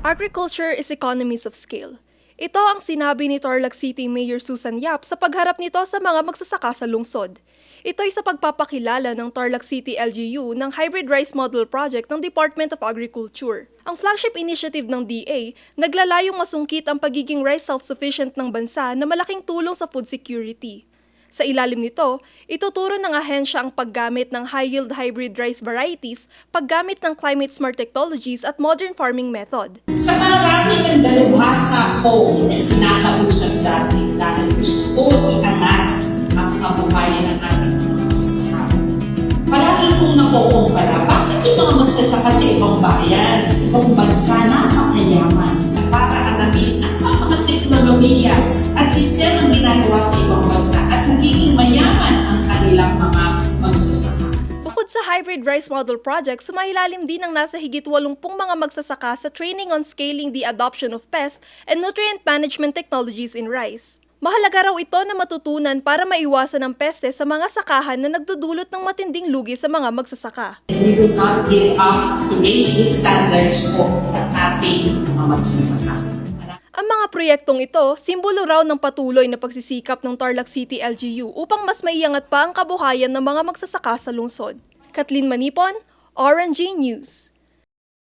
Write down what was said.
Agriculture is economies of scale. Ito ang sinabi ni Tarlac City Mayor Susan Yap sa pagharap nito sa mga magsasaka sa lungsod. Ito'y sa pagpapakilala ng Tarlac City LGU ng Hybrid Rice Model Project ng Department of Agriculture. Ang flagship initiative ng DA, naglalayong masungkit ang pagiging rice self-sufficient ng bansa na malaking tulong sa food security. Sa ilalim nito, ituturo ng ahensya ang paggamit ng high-yield hybrid rice varieties, paggamit ng climate-smart technologies at modern farming method. Sa marami ng dalubhasa ko na kinakausap dati dahil gusto ko iangat ang kabuhayan ng ating mga magsasaka. Palagi kong nakukumpara, bakit yung mga magsasaka sa ibang bayan, ibang bansa napakayaman para alamin ang mga teknolohiya at sistema ginagawa sa ibang bansa at nagiging mayaman ang kanilang mga magsasaka. Bukod sa Hybrid Rice Model Project, sumailalim din ang nasa higit 80 mga magsasaka sa training on scaling the adoption of pest and nutrient management technologies in rice. Mahalaga raw ito na matutunan para maiwasan ang peste sa mga sakahan na nagdudulot ng matinding lugi sa mga magsasaka. We will not give up to raise the standards po ng ating mga magsasaka. Ang mga proyektong ito, simbolo raw ng patuloy na pagsisikap ng Tarlac City LGU upang mas maiangat pa ang kabuhayan ng mga magsasaka sa lungsod. Kathleen Manipon, RNG News.